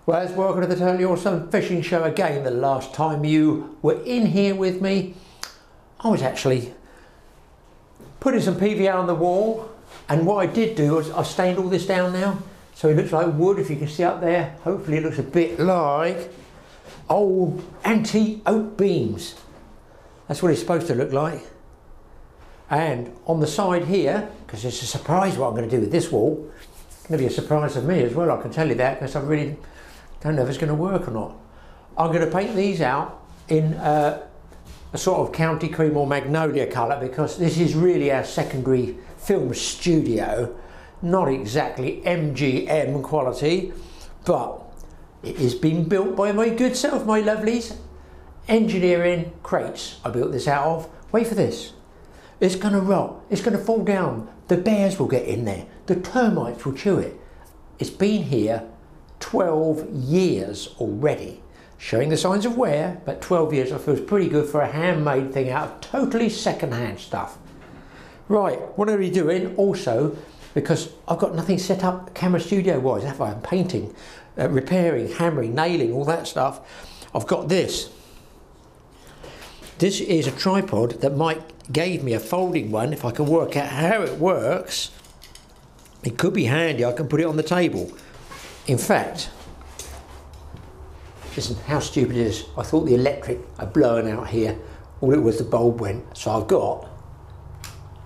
Well, welcome to the Totally Awesome Fishing Show again. The last time you were in here with me, I was actually putting some PVA on the wall, and what I did do was I stained all this down now, so it looks like wood. If you can see up there, hopefully it looks a bit like old antique oak beams. That's what it's supposed to look like. And on the side here, because it's a surprise what I'm going to do with this wall, it's going to be a surprise of me as well, I can tell you that, because I really don't know if it's going to work or not. I'm going to paint these out in a sort of county cream or magnolia colour, because this is really our secondary film studio. Not exactly MGM quality, but it is being built by my good self, my lovelies. Engineering crates I built this out of. Wait for this. It's going to rot, it's going to fall down, the bears will get in there, the termites will chew it. It's been here 12 years already, showing the signs of wear, but 12 years I feel is pretty good for a handmade thing out of totally second-hand stuff. Right, what I'm going to be doing also, because I've got nothing set up camera studio wise, have I? I'm painting, repairing, hammering, nailing, all that stuff. I've got this. This is a tripod that Mike gave me, a folding one. If I can work out how it works, it could be handy. I can put it on the table. In fact, listen how stupid it is. I thought the electric had blown out here. All it was, the bulb went. So I've got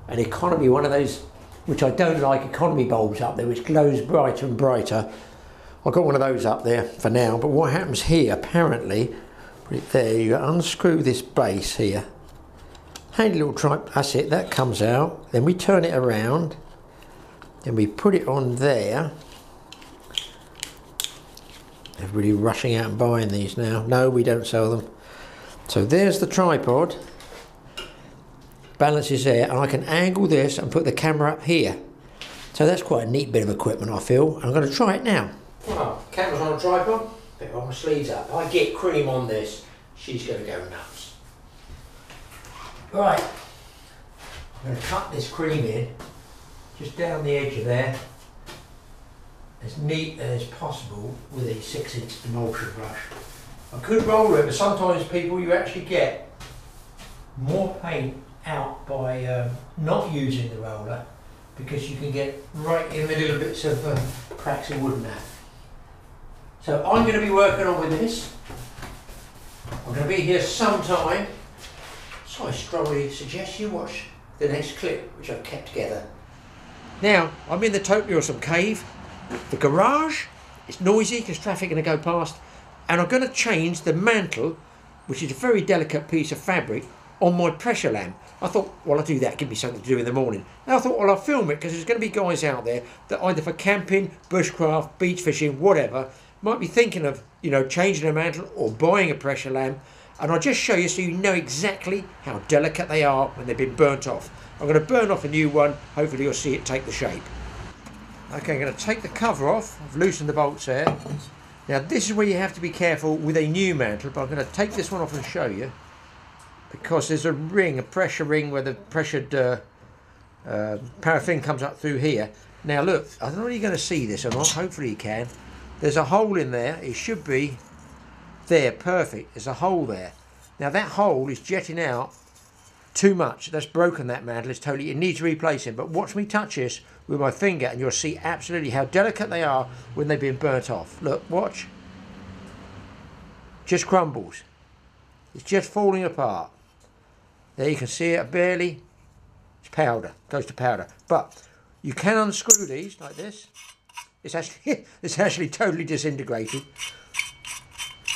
an economy, one of those, which I don't like, economy bulbs up there, which glows brighter and brighter. I've got one of those up there for now. But what happens here, apparently, put it there, you unscrew this base here. Handy little tripod, that's it, that comes out. Then we turn it around. Then we put it on there. Everybody rushing out and buying these now. No, we don't sell them. So there's the tripod. Balance is there, and I can angle this and put the camera up here. So that's quite a neat bit of equipment, I feel. I'm going to try it now. Well, camera's on a tripod. Put my sleeves up. I get cream on this, she's going to go nuts. Right, I'm going to cut this cream in, just down the edge of there, as neat as possible with a 6-inch emulsion brush. I could roll it, but sometimes people, you actually get more paint out by not using the roller, because you can get right in the little bits of cracks of wood and that. So I'm going to be working on with this. I'm going to be here sometime, so I strongly suggest you watch the next clip, which I've kept together. Now, I'm in the Totally Awesome cave. The garage, it's noisy because traffic is going to go past, and I'm going to change the mantle, which is a very delicate piece of fabric, on my pressure lamp. I thought, well, I'll do that, give me something to do in the morning. And I thought, well, I'll film it, because there's going to be guys out there that either for camping, bushcraft, beach fishing, whatever, might be thinking of, you know, changing a mantle or buying a pressure lamp. And I'll just show you so you know exactly how delicate they are when they've been burnt off. I'm going to burn off a new one, hopefully you'll see it take the shape. Okay, I'm going to take the cover off. I've loosened the bolts there. Now this is where you have to be careful with a new mantle, but I'm going to take this one off and show you, because there's a ring, a pressure ring, where the pressured paraffin comes up through here. Now look, I don't know if you're going to see this or not, hopefully you can. There's a hole in there, it should be there, perfect, there's a hole there. Now that hole is jetting out too much, that's broken that mantle, it's totally, it needs replacing. But watch me touch this with my finger and you'll see absolutely how delicate they are when they've been burnt off. Look, watch, just crumbles, it's just falling apart. There you can see it barely, it's powder, goes to powder. But you can unscrew these like this. It's actually it's actually totally disintegrated.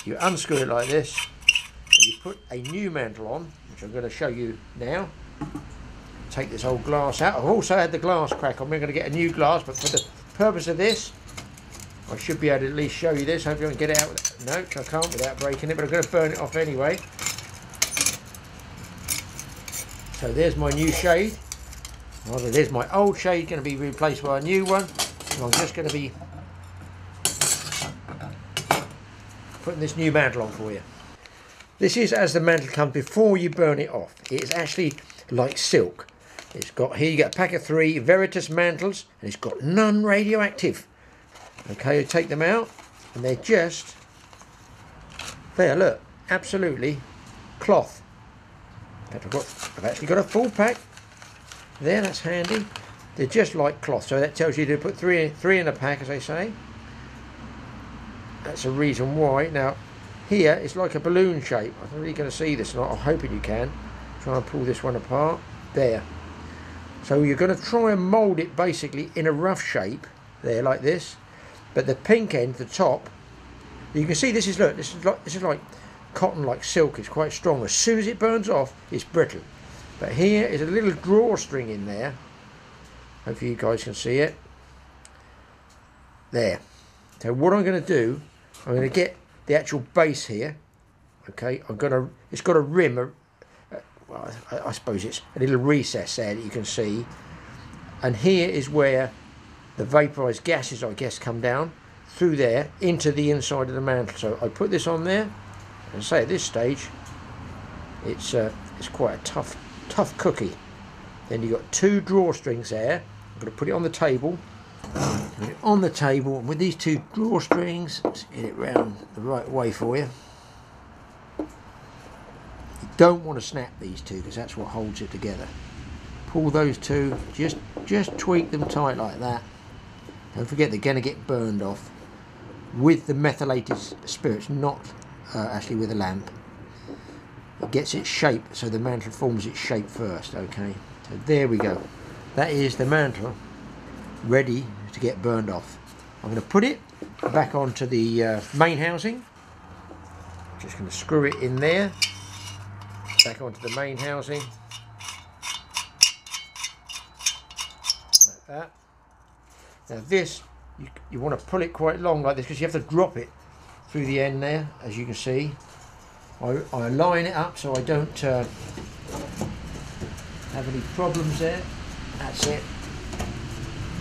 You unscrew it like this, and you put a new mantle on, which I'm going to show you now. Take this old glass out. I've also had the glass crack on. We're going to get a new glass, but for the purpose of this, I should be able to at least show you this. Hope you can get it out. No, I can't without breaking it, but I'm going to burn it off anyway. So there's my new shade. Well, there's my old shade going to be replaced by a new one. And I'm just going to be putting this new mantle on for you. This is as the mantle comes before you burn it off. It's actually like silk. It's got here, you get a pack of 3 Veritas mantles, and it's got none radioactive. Okay, you take them out, and they're just there. Look, absolutely cloth. I've actually got a full pack there. That's handy. They're just like cloth, so that tells you to put three in a pack, as they say. That's a reason why. Now, here it's like a balloon shape. I'm not really going to see this, or not. I'm hoping you can. Try and pull this one apart. There. So you're going to try and mould it basically in a rough shape, there, like this. But the pink end, the top, you can see this is, look, this is like cotton, like silk. It's quite strong. As soon as it burns off, it's brittle. But here is a little drawstring in there. Hopefully you guys can see it. There. So what I'm going to do, I'm going to get the actual base here. Okay, it's got a rim. Well, I suppose it's a little recess there that you can see. And here is where the vaporised gases, I guess, come down through there into the inside of the mantle. So I put this on there, and say at this stage, it's quite a tough cookie. Then you've got 2 drawstrings there. I'm going to put it on the table. Put it on the table, and with these 2 drawstrings, let's get it round the right way for you. You don't want to snap these 2 because that's what holds it together. Pull those 2, just tweak them tight like that. Don't forget they're going to get burned off with the methylated spirits, not actually with a lamp. It gets its shape, so the mantle forms its shape first. Okay, so there we go. That is the mantle ready to get burned off. I'm going to put it back onto the main housing. Just going to screw it in there, back onto the main housing, like that. Now this, you want to pull it quite long like this because you have to drop it through the end there, as you can see. I line it up so I don't have any problems there. That's it.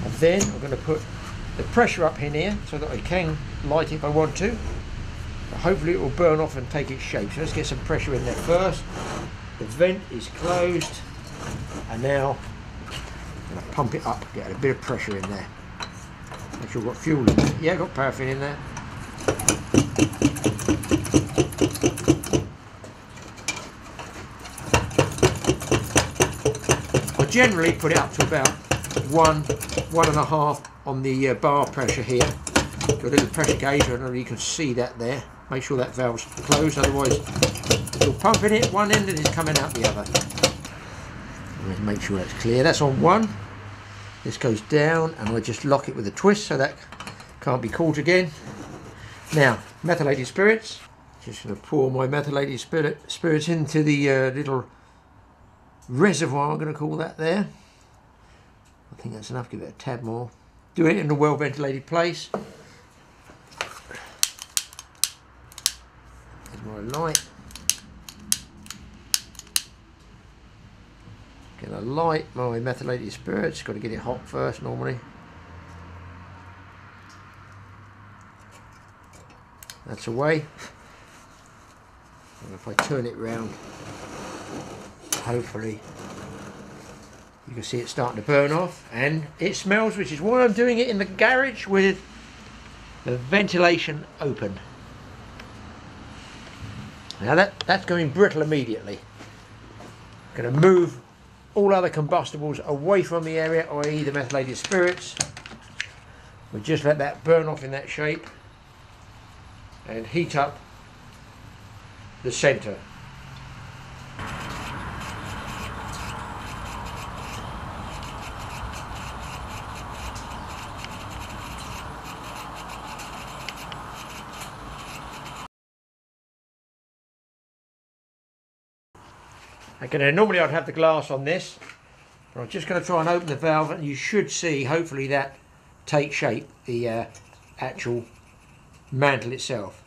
And then I'm going to put the pressure up in here so that I can light it if I want to. But hopefully it will burn off and take its shape. So let's get some pressure in there first. The vent is closed, and now I'm going to pump it up, get a bit of pressure in there. Make sure I've got fuel in there. Yeah, I've got paraffin in there. I generally put it up to about 1.5 on the bar pressure here. Got a little pressure gauge, I don't know if you can see that there. Make sure that valve's closed, otherwise you're pumping it one end and it's coming out the other. Make sure that's clear. That's on 1. This goes down, and I just lock it with a twist so that can't be caught again. Now, methylated spirits. Just going to pour my methylated spirits into the little reservoir, I'm going to call that there. I think that's enough. Give it a tad more. Do it in a well ventilated place. There's my light. Gonna light my methylated spirits. Got to get it hot first normally. That's away. And if I turn it round, hopefully you can see it starting to burn off, and it smells, which is why I'm doing it in the garage with the ventilation open. Now that's going brittle immediately. Going to move all other combustibles away from the area, i.e. the methylated spirits. We'll just let that burn off in that shape and heat up the centre. Okay, now normally I'd have the glass on this, but I'm just going to try and open the valve, and you should see hopefully that take shape, the actual mantle itself.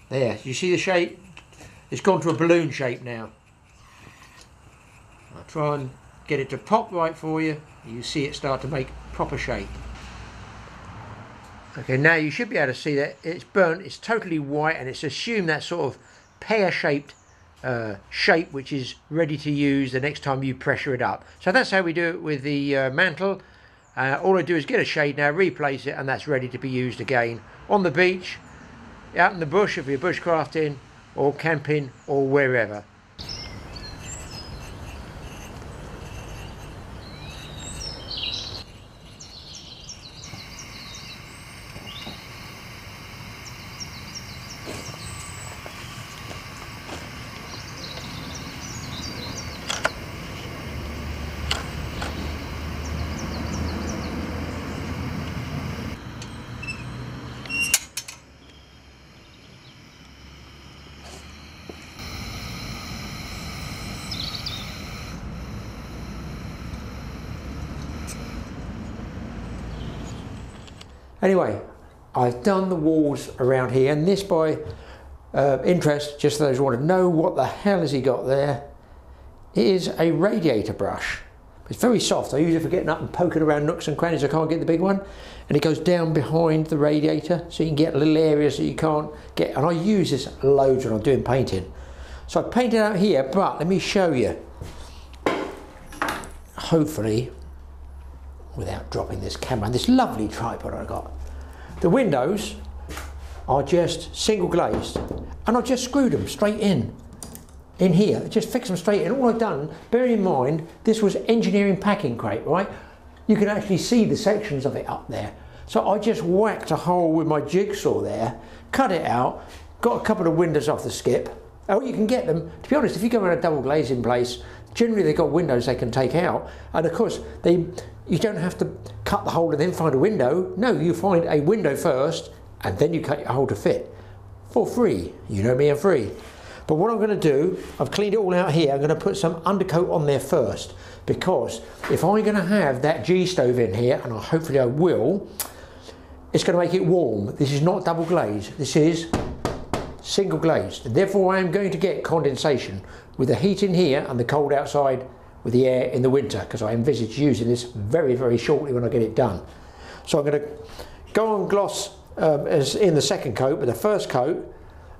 There, you see the shape? It's gone to a balloon shape now. I'll try and get it to pop right for you. You see it start to make proper shape. Okay, now you should be able to see that it's burnt, it's totally white, and it's assumed that sort of pear-shaped shape which is ready to use the next time you pressure it up. So that's how we do it with the mantle. All I do is get a shade now, replace it, and that's ready to be used again on the beach, out in the bush if you're bushcrafting, or camping, or wherever. Anyway, I've done the walls around here, and this by interest, just those who want to know what the hell has he got there, it is a radiator brush. It's very soft. I use it for getting up and poking around nooks and crannies I can't get the big one, and it goes down behind the radiator so you can get little areas that you can't get, and I use this loads when I'm doing painting. So I painted out here, but let me show you, hopefully without dropping this camera and this lovely tripod I got. The windows are just single glazed, and I just screwed them straight in here, just fix them straight in. All I've done, bear in mind, this was engineering packing crate, right? You can actually see the sections of it up there. So I just whacked a hole with my jigsaw there, cut it out, got a couple of windows off the skip. Oh, you can get them, to be honest, if you go around a double glazing place, generally they've got windows they can take out, and of course you don't have to cut the hole and then find a window. No, you find a window first and then you cut your hole to fit for free. You know me, I'm free. But what I'm going to do, I've cleaned it all out here, I'm going to put some undercoat on there first, because if I'm going to have that G-stove in here, and hopefully I will, it's going to make it warm. This is not double glazed, this is single glazed, and therefore I am going to get condensation with the heat in here and the cold outside with the air in the winter, because I envisage using this very, very shortly when I get it done. So I'm going to go on gloss as in the second coat, but the first coat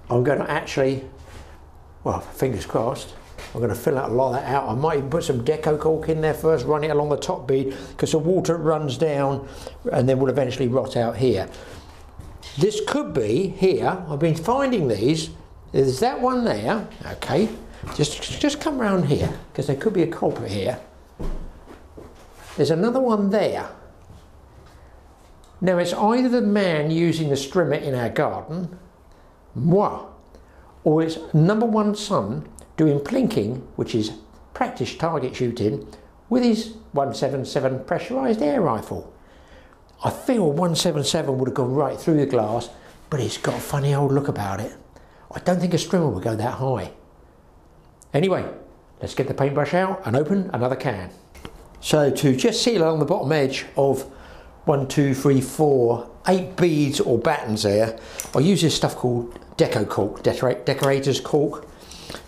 I'm going to actually, well, fingers crossed, I'm going to fill out a lot of that out. I might even put some deco caulk in there first, run it along the top bead, because the water runs down and then will eventually rot out here. This could be here, I've been finding these, there's that one there, okay, just come round here, because there could be a culprit here. There's another one there. Now it's either the man using the strimmer in our garden, moi, or it's number one son doing plinking, which is practice target shooting, with his 177 pressurised air rifle. I feel 177 would have gone right through the glass, but it's got a funny old look about it. I don't think a strimmer would go that high. Anyway, let's get the paintbrush out and open another can. So to just seal along the bottom edge of 8 beads or battens there, I use this stuff called deco caulk, decorator's caulk.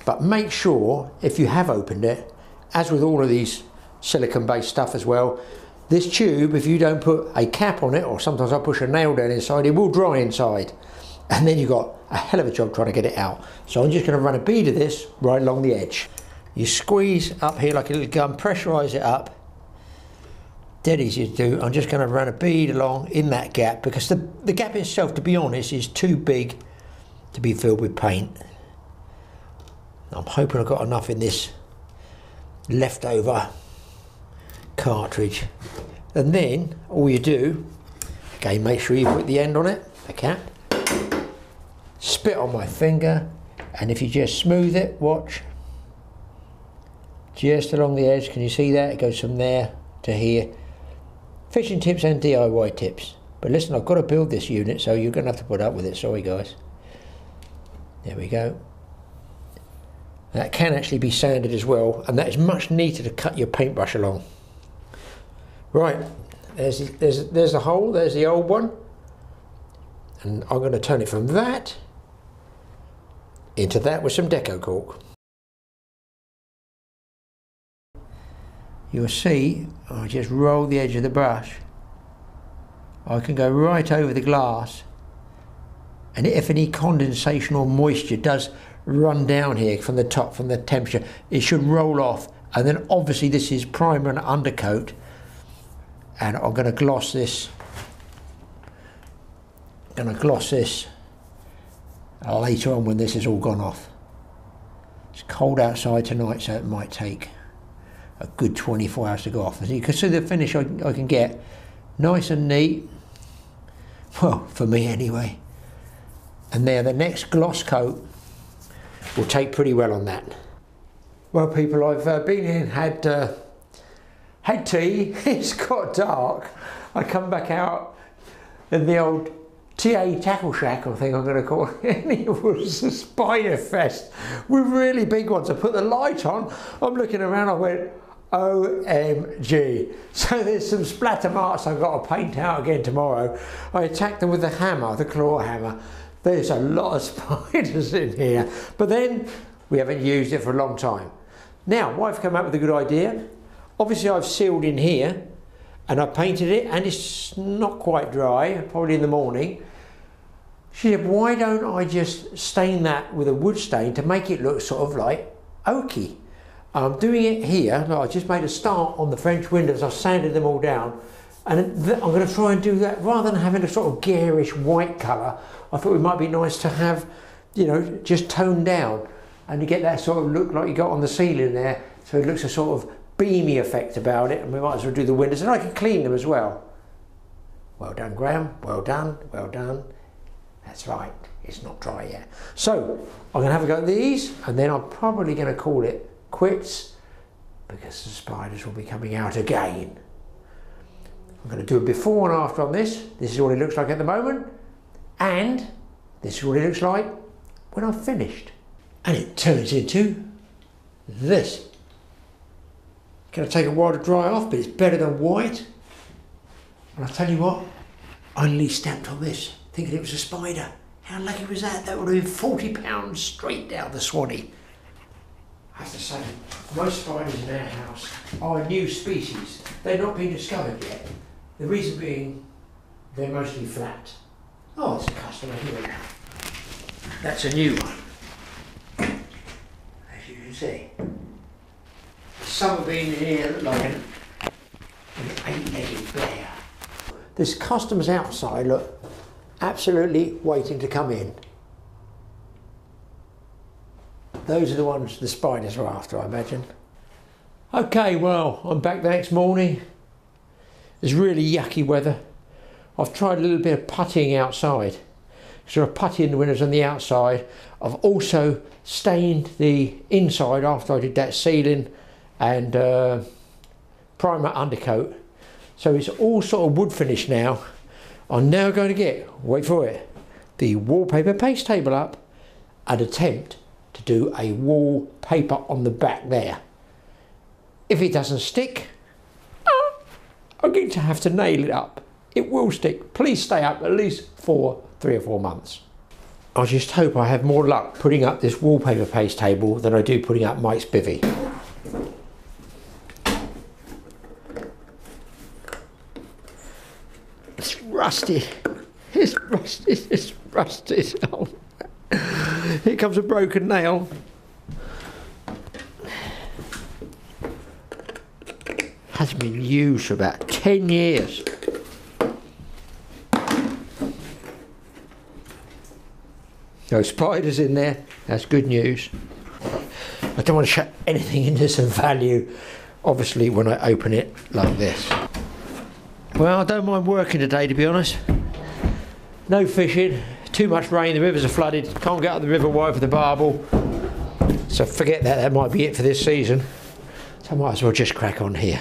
But make sure, if you have opened it, as with all of these silicone based stuff as well, this tube, if you don't put a cap on it, or sometimes I push a nail down inside, it will dry inside. And then you've got a hell of a job trying to get it out. So I'm just going to run a bead of this right along the edge. You squeeze up here like a little gun, pressurise it up. Dead easy to do. I'm just going to run a bead along in that gap, because the gap itself, to be honest, is too big to be filled with paint. I'm hoping I've got enough in this leftover cartridge. And then all you do, again, make sure you put the end on it, the cap, spit on my finger, and if you just smooth it, watch, just along the edge, can you see that? It goes from there to here. Fishing tips and DIY tips. But listen, I've got to build this unit, so you're going to have to put up with it. Sorry, guys. There we go. That can actually be sanded as well, and that is much neater to cut your paintbrush along. Right, there's the hole, there's the old one. And I'm going to turn it from that into that with some deco caulk. You'll see, I just roll the edge of the brush. I can go right over the glass, and if any condensation or moisture does run down here from the top, from the temperature, it should roll off. And then obviously this is primer and undercoat, and I'm going to gloss this. Later on when this is all gone off. It's cold outside tonight, so it might take a good 24 hours to go off. As you can see, the finish I can get nice and neat, well, for me anyway. And there, the next gloss coat will take pretty well on that. Well, people, I've been in, had tea. It's got dark. I come back out in the old TA tackle shack, I think I'm going to call it, and it was a spider fest with really big ones. I put the light on, I'm looking around, I went, OMG. So there's some splatter marks I've got to paint out again tomorrow. I attacked them with the hammer, the claw hammer. There's a lot of spiders in here, but then we haven't used it for a long time. Now, wife came up with a good idea. Obviously I've sealed in here and I painted it, and it's not quite dry, probably in the morning. She said, why don't I just stain that with a wood stain to make it look sort of like oaky? I'm doing it here. I just made a start on the French windows. I've sanded them all down, and I'm going to try and do that rather than having a sort of garish white colour. I thought it might be nice to have, you know, just toned down and to get that sort of look like you got on the ceiling there, so it looks a sort of beamy effect about it. And we might as well do the windows, and I can clean them as well. Well done, Graeme. Well done. Well done. That's right. It's not dry yet. So I'm going to have a go at these, and then I'm probably going to call it quits because the spiders will be coming out again. I'm going to do a before and after on this. This is what it looks like at the moment, and this is what it looks like when I've finished. And it turns into this. It's going to take a while to dry off, but it's better than white. And I'll tell you what, I only stamped on this thinking it was a spider. How lucky was that? That would have been £40 straight down the Sony. I have to say, most spiders in our house are a new species. They've not been discovered yet. The reason being, they're mostly flat. Oh, it's a customer here now. That's a new one. As you can see. Some have been here like an 8-legged bear. This customers outside look absolutely waiting to come in. Those are the ones the spiders are after, I imagine. Okay, well, I'm back the next morning. It's really yucky weather. I've tried a little bit of puttying outside. So I'm puttying the windows on the outside. I've also stained the inside after I did that ceiling and primer undercoat. So it's all sort of wood finish now. I'm now going to get, wait for it, the wallpaper paste table up and attempt to do a wallpaper on the back there. If it doesn't stick, I'm going to have to nail it up. It will stick. Please stay up at least for 3 or 4 months. I just hope I have more luck putting up this wallpaper paste table than I do putting up Mike's bivvy. It's rusted. It's rusted. It's rusted. Oh. Here comes a broken nail. Hasn't been used for about 10 years. No spiders in there. That's good news. I don't want to shut anything into some value, obviously, when I open it like this. Well, I don't mind working today, to be honest. No fishing, too much rain, the rivers are flooded, can't get up the river wide for the barbel. So forget that, that might be it for this season. So I might as well just crack on here.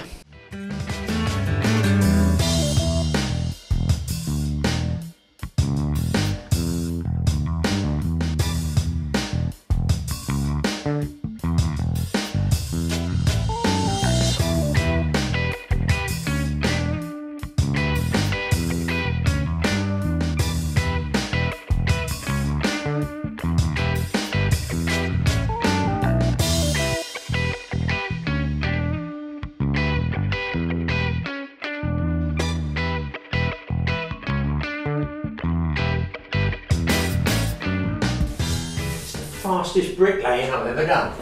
fastest bricklaying I've ever done.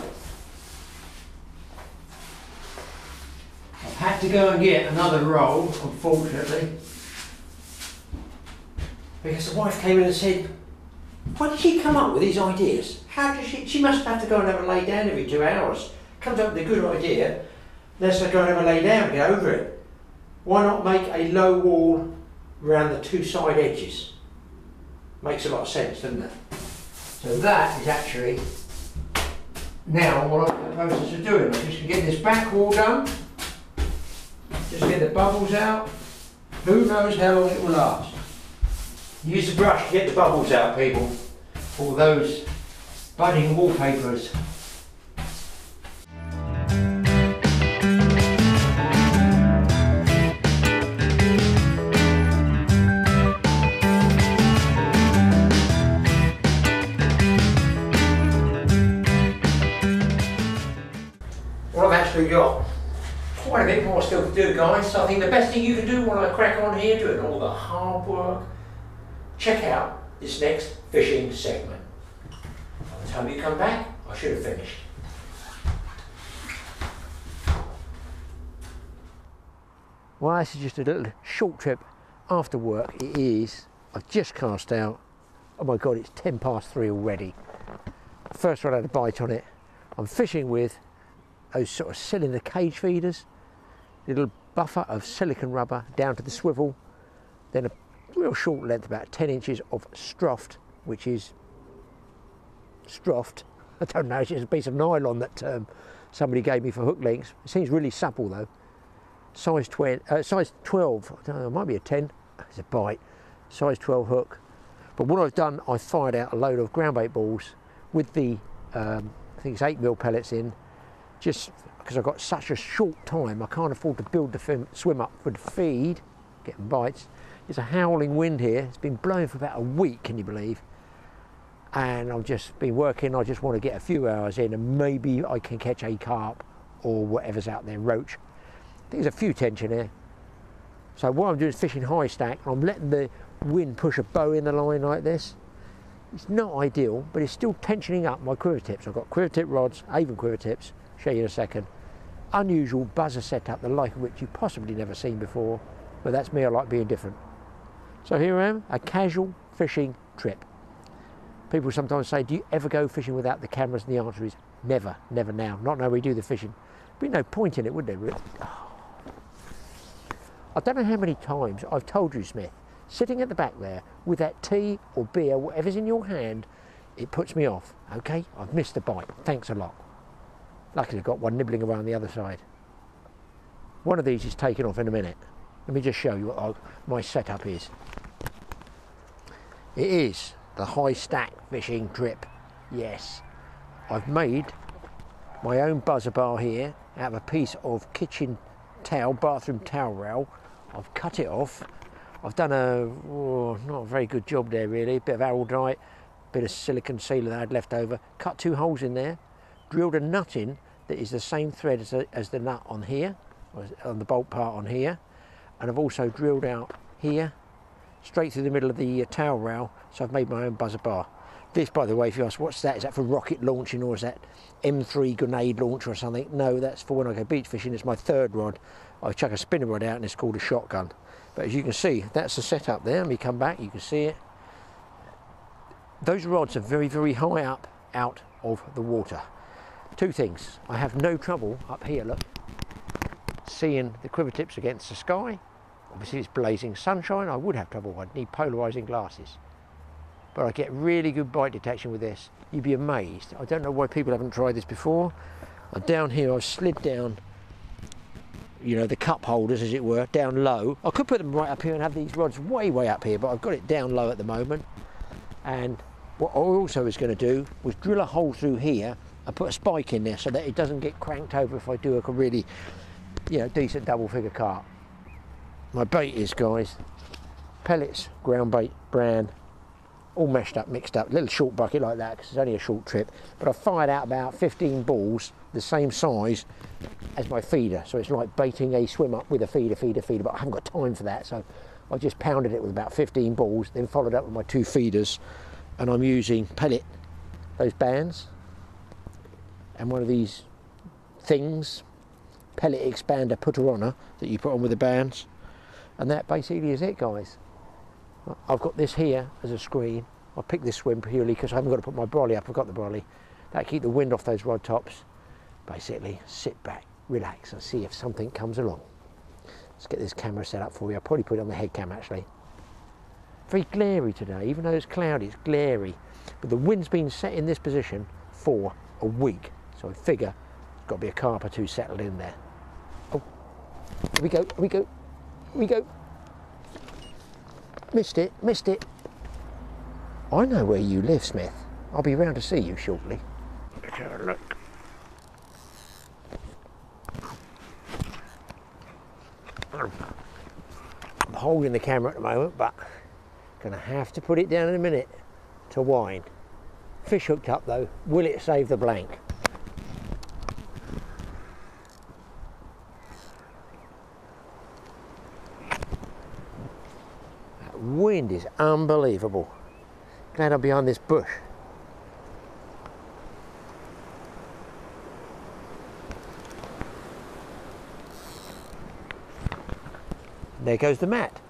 I've had to go and get another roll, unfortunately, because the wife came in and said, why did she come up with these ideas? How does she must have to go and have a lay down every 2 hours. Comes up with a good idea, let's go and have a lay down and get over it. Why not make a low wall around the two side edges? Makes a lot of sense, doesn't it? So that is actually now what I'm in the process of doing. I'm just going to get this back wall done, just get the bubbles out. Who knows how long it will last. Use the brush to get the bubbles out, people, for those budding wallpapers. Well, I've actually got quite a bit more still to do, guys, so I think the best thing you can do when I crack on here doing all the hard work, check out this next fishing segment. By the time you come back, I should have finished. Well, this is just a little short trip after work. It is. I've just cast out. Oh my God, it's 3 already. First one I had a bite on it. I'm fishing with those sort of cylinder cage feeders, little buffer of silicone rubber down to the swivel, then a real short length, about 10 inches of stroft, which is stroft. I don't know, it's just a piece of nylon that somebody gave me for hook lengths. It seems really supple though. Size 12, I don't know, it might be a 10, it's a bite. Size 12 hook. But what I've done, I fired out a load of ground bait balls with the, I think it's 8mm pellets in, just because I've got such a short time, I can't afford to build the swim up for the feed, getting bites. There's a howling wind here, it's been blowing for about a week, can you believe? And I've just been working, I just want to get a few hours in and maybe I can catch a carp or whatever's out there, roach. I think there's a few tension here. So what I'm doing is fishing high stack, and I'm letting the wind push a bow in the line like this. It's not ideal, but it's still tensioning up my quiver tips. I've got quiver tip rods, Avon quiver tips, show you in a second. Unusual buzzer setup, the like of which you've possibly never seen before, but that's me, I like being different. So here I am, a casual fishing trip. People sometimes say, do you ever go fishing without the cameras? And the answer is never, never now. Not now we do the fishing. There'd be no point in it, would there, really? Oh. I don't know how many times I've told you, Smith, sitting at the back there with that tea or beer, whatever's in your hand, it puts me off. Okay, I've missed a bite. Thanks a lot. Luckily I've got one nibbling around the other side. One of these is taken off in a minute. Let me just show you what my setup is. It is the high stack fishing trip. Yes, I've made my own buzzer bar here out of a piece of kitchen towel, bathroom towel rail. I've cut it off. I've done not a very good job there really. A bit of araldite, bit of silicone sealer that I had left over. Cut 2 holes in there, drilled a nut in that is the same thread as the nut on here, on the bolt part on here. And I've also drilled out here, straight through the middle of the towel rail, so I've made my own buzzer bar. This, by the way, if you ask, what's that? Is that for rocket launching, or is that M3 grenade launcher or something? No, that's for when I go beach fishing. It's my 3rd rod. I chuck a spinner rod out and it's called a shotgun. But as you can see, that's the setup there. Let me come back, you can see it. Those rods are very, very high up out of the water. 2 things. I have no trouble up here, look, seeing the quiver tips against the sky. Obviously it's blazing sunshine, I would have trouble, I'd need polarising glasses. But I get really good bite detection with this. You'd be amazed. I don't know why people haven't tried this before. And down here I've slid down, you know, the cup holders as it were, down low. I could put them right up here and have these rods way, way up here, but I've got it down low at the moment. And what I also was going to do was drill a hole through here and put a spike in there so that it doesn't get cranked over if I do a really, you know, decent double figure carp. My bait is, guys, pellets, ground bait, bran, all meshed up, mixed up, a little short bucket like that because it's only a short trip, but I fired out about 15 balls the same size as my feeder, so it's like baiting a swim up with a feeder, but I haven't got time for that, so I just pounded it with about 15 balls, then followed up with my 2 feeders, and I'm using pellet those bands and one of these things, pellet expander putter oner that you put on with the bands, and that basically is it, guys. I've got this here as a screen. I picked this swim purely because I haven't got to put my brolly up. I've got the brolly. That'll keep the wind off those rod tops. Basically, sit back, relax, and see if something comes along. Let's get this camera set up for you. I'll probably put it on the head cam actually. Very glary today, even though it's cloudy, it's glary. But the wind's been set in this position for a week, so I figure there's got to be a carp or two settled in there. Oh, here we go, here we go, here we go. Missed it, missed it. I know where you live, Smith. I'll be round to see you shortly. Let's have a look. I'm holding the camera at the moment, but gonna have to put it down in a minute to wind. Fish hooked up though. Will it save the blank? That wind is unbelievable. Glad I'm behind this bush. There goes the mat.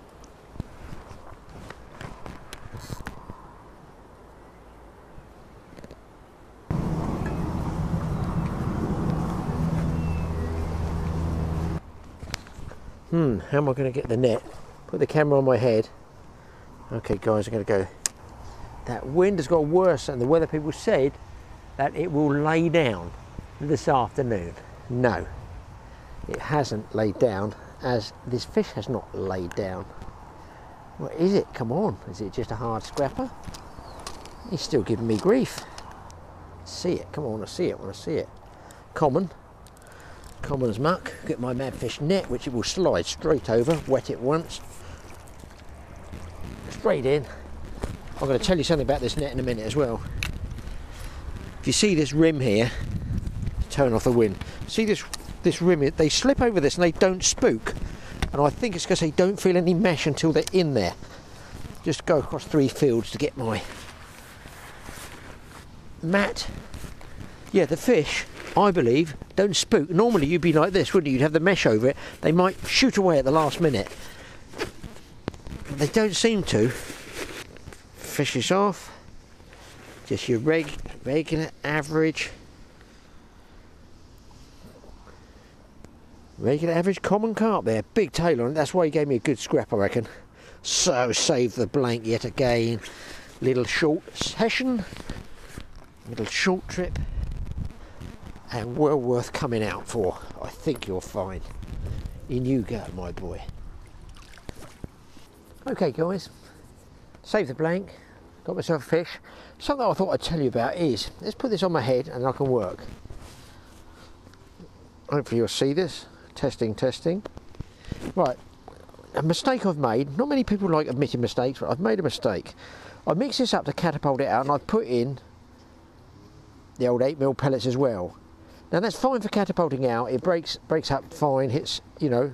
How am I going to get the net? Put the camera on my head. Okay guys, I'm going to go. That wind has got worse and the weather people said that it will lay down this afternoon. No, it hasn't laid down, as this fish has not laid down. What is it? Come on, is it just a hard scrapper? He's still giving me grief. See it, come on, I see it, I want to see it. Common as muck. Get my madfish net, which it will slide straight over, wet it once, straight in. I'm going to tell you something about this net in a minute as well. If you see this rim here, turn off the wind. See this rim here, they slip over this and they don't spook. And I think it's because they don't feel any mesh until they're in there. Just go across 3 fields to get my mat. Yeah, the fish, I believe, don't spook. Normally you'd be like this, wouldn't you? You'd have the mesh over it. They might shoot away at the last minute. They don't seem to. Fish is off. Just your regular average common carp there. Big tail on it. That's why he gave me a good scrap, I reckon. So save the blank yet again. Little short session, little short trip, and well worth coming out for. I think you'll find. In you go, my boy. Okay guys, save the blank, got myself a fish. Something I thought I'd tell you about is, let's put this on my head and I can work. Hopefully you'll see this. Testing. Right, a mistake I've made. Not many people like admitting mistakes, but I've made a mistake. I mixed this up to catapult it out and I've put in the old 8mm pellets as well. Now that's fine for catapulting out. It breaks up fine, hits, you know,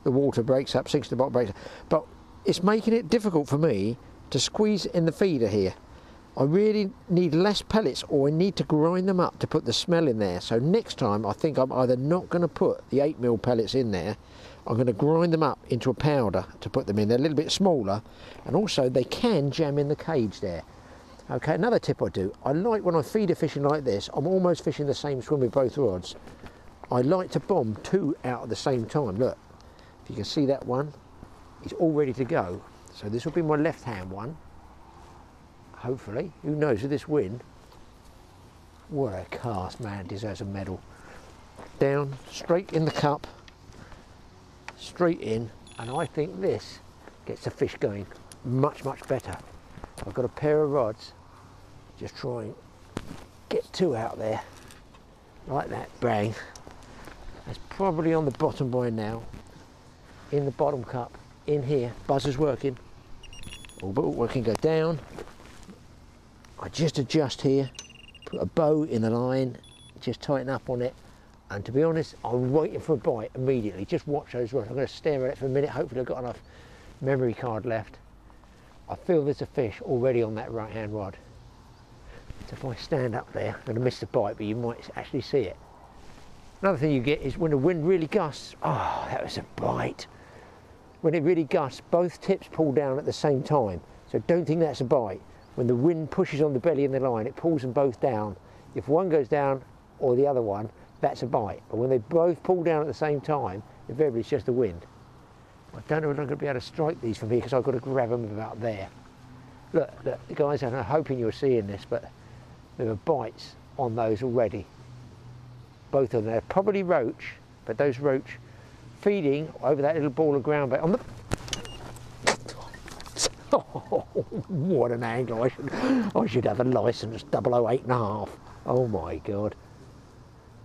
the water breaks up, sinks to the bottom, breaks up. But it's making it difficult for me to squeeze in the feeder here. I really need less pellets, or I need to grind them up to put the smell in there. So next time I think I'm either not going to put the 8mm pellets in there, I'm going to grind them up into a powder to put them in. They're a little bit smaller, and also they can jam in the cage there. Okay, another tip I do, I like when I feeder fishing like this, I'm almost fishing the same swim with both rods. I like to bomb 2 out at the same time. Look, if you can see that one, it's all ready to go. So this will be my left hand one. Hopefully, who knows with this wind. What a cast, man, deserves a medal. Down, straight in the cup, straight in, and I think this gets the fish going much better. I've got a pair of rods, just try and get 2 out there, like that, bang. That's probably on the bottom by now, in the bottom cup, in here, buzzer's working, all but working, go down. I just adjust here, put a bow in the line, just tighten up on it, and to be honest, I'm waiting for a bite immediately. Just watch those rods. I'm going to stare at it for a minute, hopefully I've got enough memory card left. I feel there's a fish already on that right hand rod. So if I stand up there, I'm going to miss the bite, but you might actually see it. Another thing you get is when the wind really gusts. Oh, that was a bite. When it really gusts, both tips pull down at the same time. So don't think that's a bite. When the wind pushes on the belly and the line, it pulls them both down. If one goes down or the other one, that's a bite. But when they both pull down at the same time, invariably it's just the wind. I don't know if I'm going to be able to strike these from here because I've got to grab them about there. Look, guys, I'm hoping you're seeing this, but there are bites on those already. Both of them. They're probably roach, but those roach feeding over that little ball of ground bait on the... Oh, what an angle. I should have a licence 008.5. Oh my God.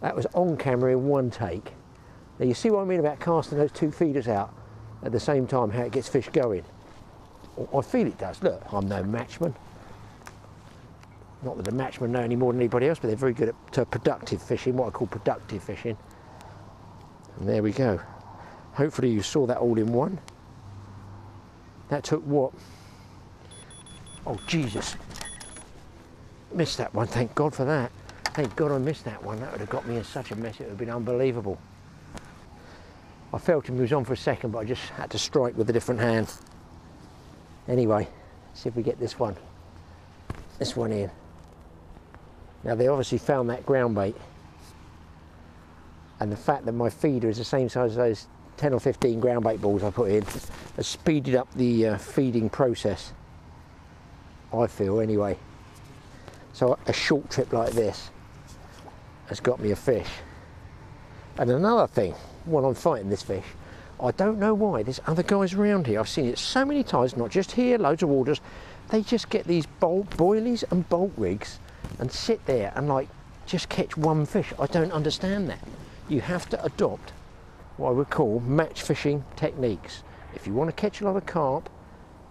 That was on camera in one take. Now you see what I mean about casting those two feeders out at the same time, how it gets fish going. I feel it does. Look, I'm no matchman. Not that the matchmen know any more than anybody else, but they're very good at productive fishing, what I call productive fishing. And there we go. Hopefully you saw that all in one. That took what? Oh Jesus. Missed that one, thank God for that. Thank God I missed that one. That would have got me in such a mess, it would have been unbelievable. I felt him, he was on for a second, but I just had to strike with a different hand. Anyway, see if we get this one in. Now they obviously found that ground bait, and the fact that my feeder is the same size as those 10 or 15 ground bait balls I put in has speeded up the feeding process, I feel anyway. So a short trip like this has got me a fish. And another thing, when I'm fighting this fish, I don't know why there's other guys around here. I've seen it so many times, not just here, loads of waters. They just get these boilies and bolt rigs and sit there and like just catch one fish. I don't understand that. You have to adopt what I would call match fishing techniques. If you want to catch a lot of carp,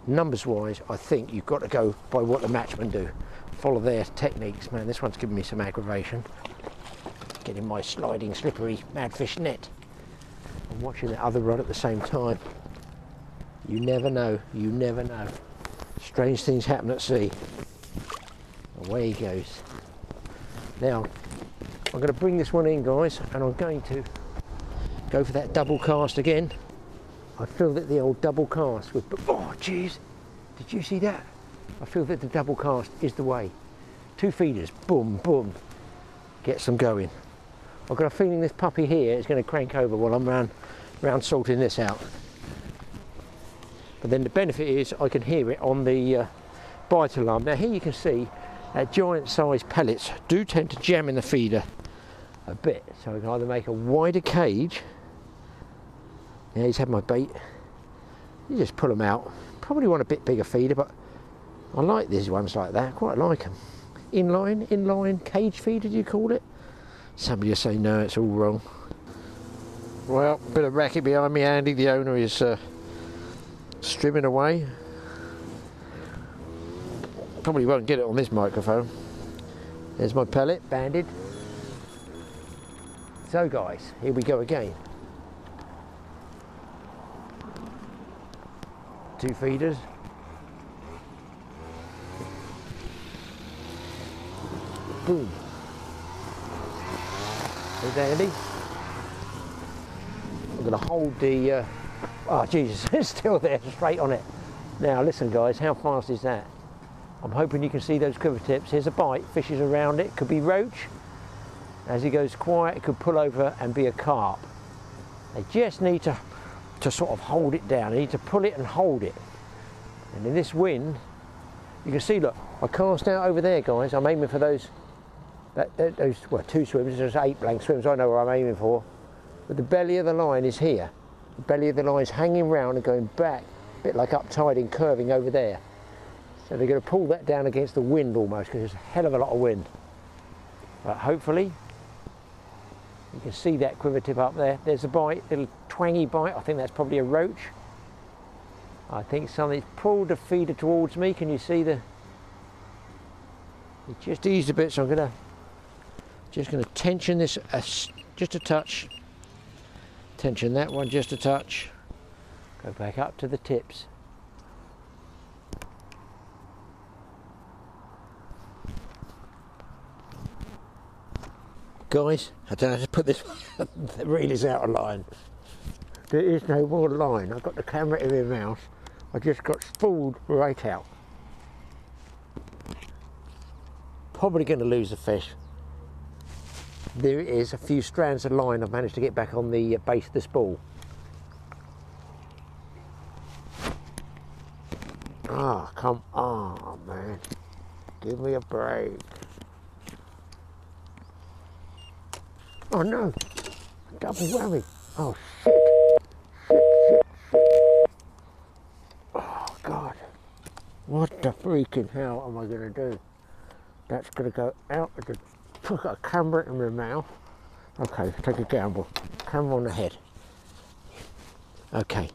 numbers wise, I think you've got to go by what the matchmen do. Follow their techniques. Man, this one's giving me some aggravation. Getting my sliding, slippery madfish net. I'm watching the other rod at the same time. You never know, you never know. Strange things happen at sea. Away he goes. Now, I'm going to bring this one in, guys, and I'm going to go for that double cast again. I feel that the old double cast with... Oh, jeez! Did you see that? I feel that the double cast is the way. Two feeders, boom, boom. Gets them going. I've got a feeling this puppy here is going to crank over while I'm round salting this out. But then the benefit is I can hear it on the bite alarm. Now here you can see that giant sized pellets do tend to jam in the feeder a bit. So I can either make a wider cage. Yeah, he's had my bait. You just pull them out. Probably want a bit bigger feeder, but I like these ones like that. Quite like them. Inline cage feeder, do you call it? Somebody will say no, it's all wrong. Well, a bit of racket behind me. Andy, the owner, is strimming away. Probably won't get it on this microphone. There's my pellet, banded. So guys, here we go again. Two feeders. Boom. There's Andy. I'm going to hold the... oh Jesus, it's still there, straight on it. Now listen guys, how fast is that? I'm hoping you can see those quiver tips. Here's a bite, fish is around it, could be roach. As he goes quiet, it could pull over and be a carp. They just need to sort of hold it down. They need to pull it and hold it. And in this wind, you can see, look, I cast out over there, guys. I'm aiming for those well, two swims. There's 8 blank swims. I know where I'm aiming for. But the belly of the line is here. The belly of the line is hanging round and going back, a bit like up tide and curving over there. So they're going to pull that down against the wind almost, because there's a hell of a lot of wind. But hopefully, you can see that quiver tip up there. There's a bite, little twangy bite. I think that's probably a roach. I think something's pulled the feeder towards me. Can you see the... It just eased a bit, so I'm just going to tension this just a touch. Tension that one just a touch. Go back up to the tips. Guys, I don't know how to put this. The reel is out of line. There is no more line. I've got the camera in my mouth. I just got spooled right out. Probably going to lose the fish. There is a few strands of line I've managed to get back on the base of the spool. Ah, oh, come on, man. Give me a break. Oh no! Double whammy. Oh shit. Oh God. What the freaking hell am I gonna do? That's gonna go out of the... I've got a camera in my mouth. Okay, take a gamble. Camera on the head. Okay.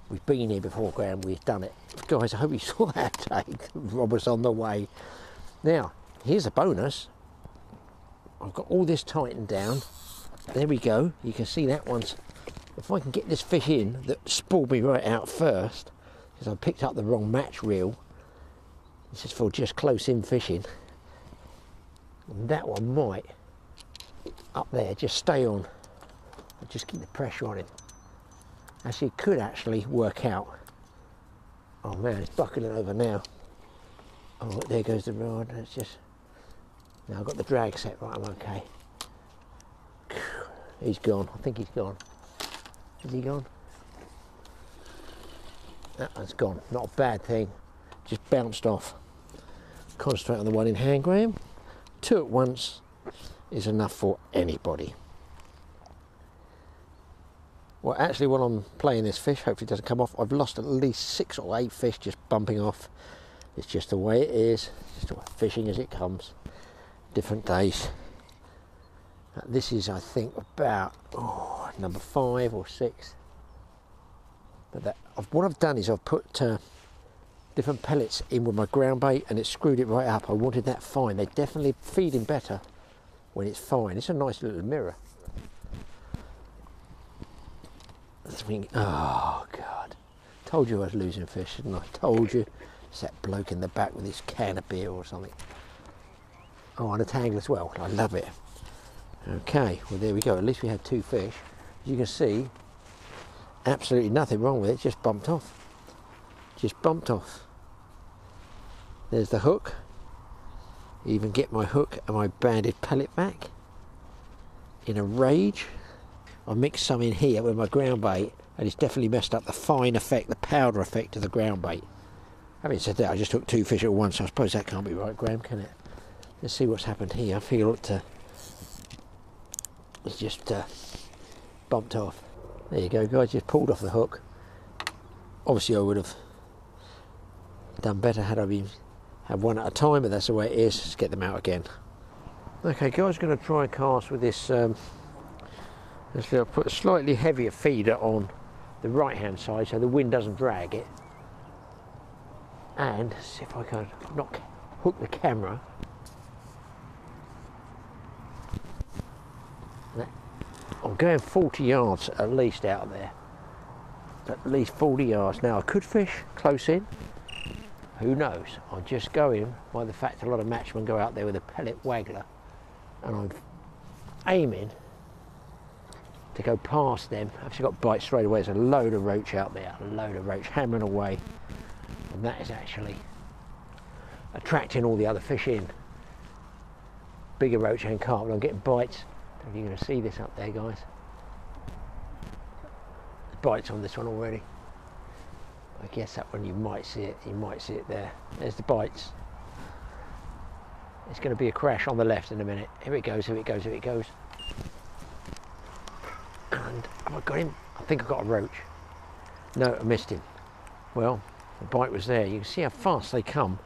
We've been here before, Graeme. We've done it. Guys, I hope you saw that take. Robert's on the way. Now, here's a bonus. I've got all this tightened down. There we go. You can see that one's... If I can get this fish in that spooled me right out first, because I picked up the wrong match reel. This is for just close in fishing. And that one might, up there, just stay on. Just keep the pressure on it. Actually, it could actually work out. Oh man, it's buckling over now. Oh, there goes the rod. It's just... Now I've got the drag set right, I'm okay. He's gone. I think he's gone. Is he gone? That one's gone. Not a bad thing. Just bounced off. Concentrate on the one in hand, Graeme. 2 at once is enough for anybody. Well, actually, while I'm playing this fish, hopefully it doesn't come off, I've lost at least 6 or 8 fish just bumping off. It's just the way it is. Just fishing as it comes. Different days. This is, I think, about number 5 or 6. But what I've done is I've put different pellets in with my ground bait, and it screwed it right up. I wanted that fine. They're definitely feeding better when it's fine. It's a nice little mirror. Oh God! Told you I was losing fish, didn't I? Told you. It's that bloke in the back with his can of beer or something. Oh, and a tangle as well. I love it. Okay, well there we go. At least we had 2 fish. As you can see, absolutely nothing wrong with it. Just bumped off. Just bumped off. There's the hook. Even get my hook and my banded pellet back. In a rage. I mixed some in here with my ground bait, and it's definitely messed up the fine effect, the powder effect of the ground bait. Having said that, I just took 2 fish at once, so I suppose that can't be right, Graeme, can it? Let's see what's happened here. I feel it's just bumped off. There you go, guys, just pulled off the hook. Obviously I would have done better had I had one at a time, but that's the way it is. Let's get them out again. Okay guys, going to try and cast with this. I'll put a slightly heavier feeder on the right hand side so the wind doesn't drag it. And see if I can not hook the camera. I'm going 40 yards at least out of there. At least 40 yards. Now I could fish close in. Who knows? I'm just going by the fact a lot of matchmen go out there with a pellet waggler. And I'm aiming to go past them. I've actually got bites straight away. There's a load of roach out there. A load of roach hammering away. And that is actually attracting all the other fish in. Bigger roach and carp. And I'm getting bites. I don't know if you're going to see this up there, guys. There's bites on this one already. I guess that one you might see it. You might see it there. There's the bites. It's going to be a crash on the left in a minute. Here it goes, here it goes, here it goes. And have I got him? I think I got a roach. No, I missed him. Well, the bite was there. You can see how fast they come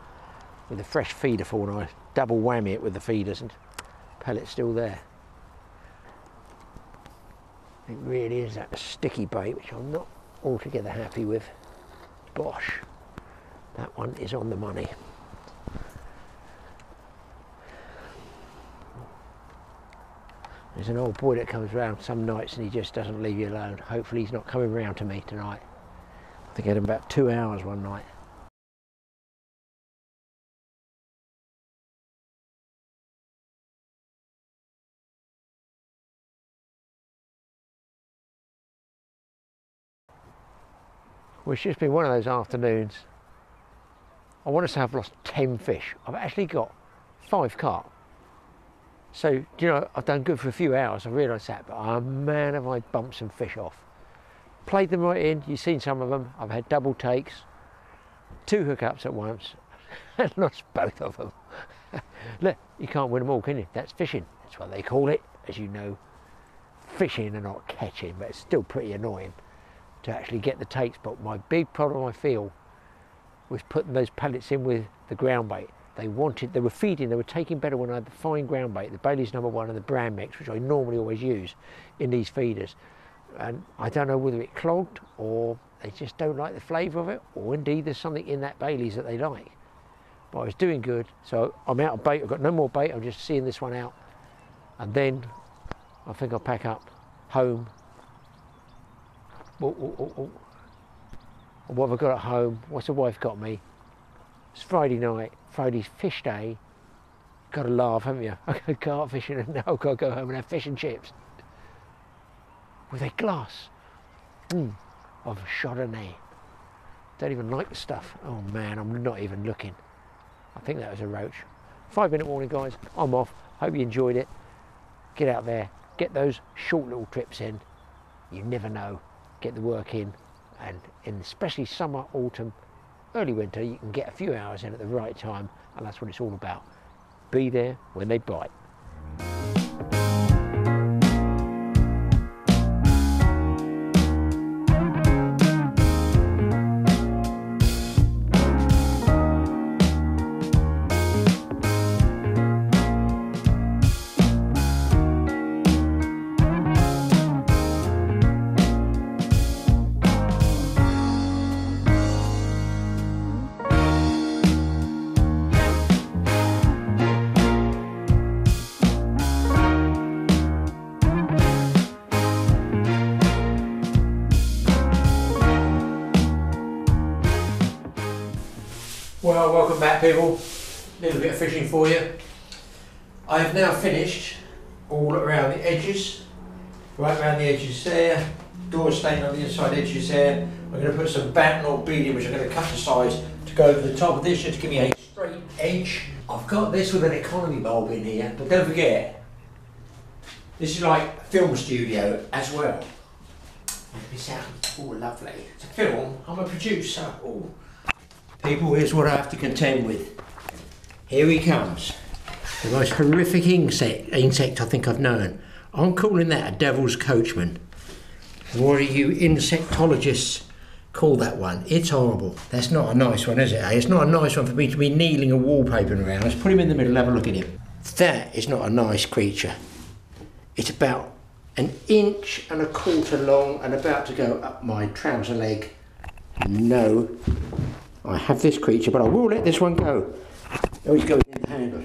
with a fresh feeder for when I double whammy it with the feeders, and pellet's still there. It really is that sticky bait, which I'm not altogether happy with. Bosh. That one is on the money. There's an old boy that comes round some nights and he just doesn't leave you alone. Hopefully he's not coming round to me tonight. I think I had him about 2 hours one night. Well, it's just been one of those afternoons. I want to say I've lost 10 fish. I've actually got 5 carp. So, do you know, I've done good for a few hours, I realise that, but oh man, have I bumped some fish off. Played them right in, you've seen some of them. I've had double takes, 2 hookups at once, and lost both of them. Look, you can't win them all, can you? That's fishing. That's what they call it, as you know. Fishing and not catching, but it's still pretty annoying to actually get the takes. But my big problem, I feel, was putting those pellets in with the ground bait. They were feeding, they were taking better when I had the fine ground bait, the Bailey's #1 and the brand mix, which I normally always use in these feeders. And I don't know whether it clogged or they just don't like the flavour of it, or indeed there's something in that Bailey's that they like. But I was doing good, so I'm out of bait. I've got no more bait, I'm just seeing this one out. And then I think I'll pack up home. What have I got at home? What's the wife got me? It's Friday night, Friday's fish day. Got to laugh, haven't you? I go carp fishing and now I've got to go home and have fish and chips. With a glass of Chardonnay. Don't even like the stuff. Oh man, I'm not even looking. I think that was a roach. 5-minute warning, guys. I'm off. Hope you enjoyed it. Get out there. Get those short little trips in. You never know. Get the work in. And in especially summer, autumn, early winter, you can get a few hours in at the right time. And that's what it's all about. Be there when they bite. Well, welcome back people. A little bit of fishing for you. I have now finished all around the edges, right around the edges there, door stain on the inside edges there. I'm going to put some batten or beading which I'm going to cut the sides to go over the top of this just to give me a straight edge. I've got this with an economy bulb in here, but don't forget, this is like a film studio as well. Make me sound all lovely. It's a film, I'm a producer. Ooh. People, here's what I have to contend with. Here he comes. The most horrific insect I think I've known. I'm calling that a devil's coachman. What do you insectologists call that one? It's horrible. That's not a nice one, is it? It's not a nice one for me to be kneeling and wallpapering around. Let's put him in the middle, have a look at him. That is not a nice creature. It's about 1.25 inches long and about to go up my trouser leg. No. I have this creature, but I will let this one go. Oh, he's going in the handle.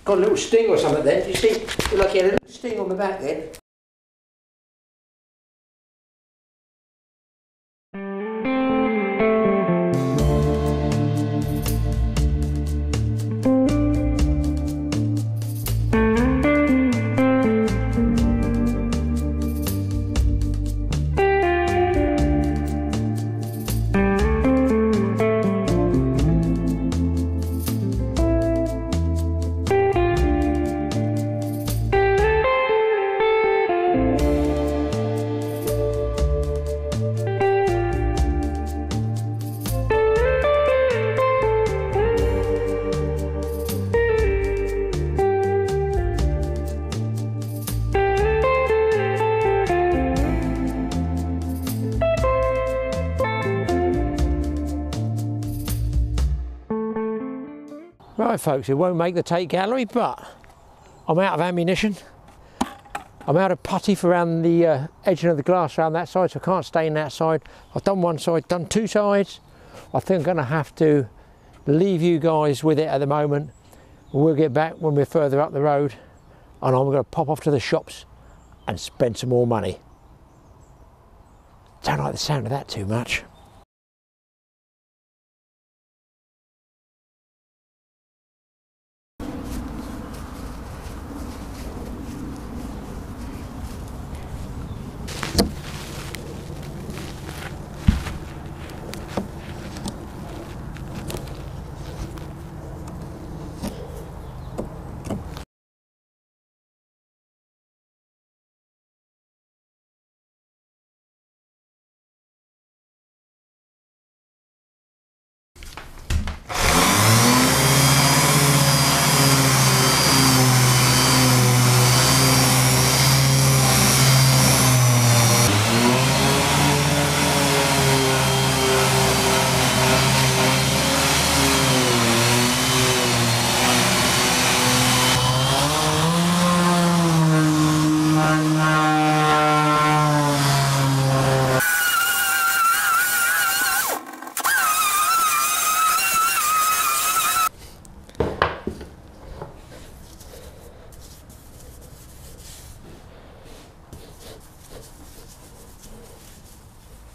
Got a little sting or something there. Do you see? Look like he had a little sting on the back there. Right folks, it won't make the take gallery, but I'm out of ammunition. I'm out of putty for around the edging of the glass around that side, so I can't stay in that side. I've done one side, done 2 sides. I think I'm going to have to leave you guys with it at the moment. We'll get back when we're further up the road, and I'm going to pop off to the shops and spend some more money. Don't like the sound of that too much.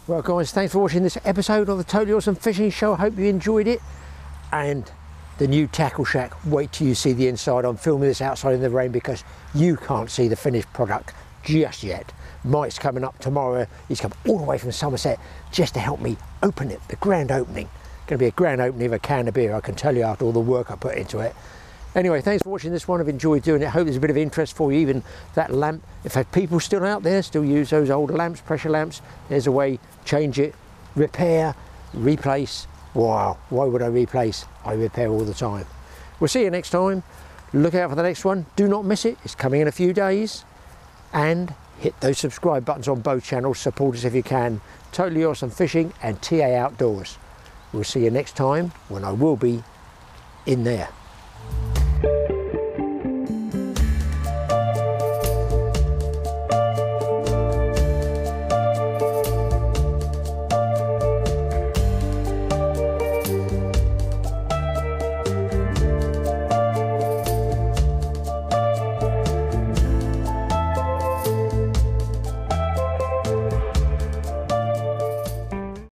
Well guys, thanks for watching this episode of the Totally Awesome Fishing Show. I hope you enjoyed it. And the new tackle shack, wait till you see the inside. I'm filming this outside in the rain because you can't see the finished product just yet. Mike's coming up tomorrow. He's come all the way from Somerset just to help me open it, the grand opening. Going to be a grand opening of a can of beer, I can tell you, after all the work I put into it. Anyway, thanks for watching this one. I've enjoyed doing it. Hope there's a bit of interest for you. Even that lamp, if there are people still out there, still use those old lamps, pressure lamps, there's a way, change it, repair, replace. Wow, why would I replace? I repair all the time. We'll see you next time. Look out for the next one. Do not miss it. It's coming in a few days. And hit those subscribe buttons on both channels. Support us if you can. Totally Awesome Fishing and TA Outdoors. We'll see you next time when I will be in there.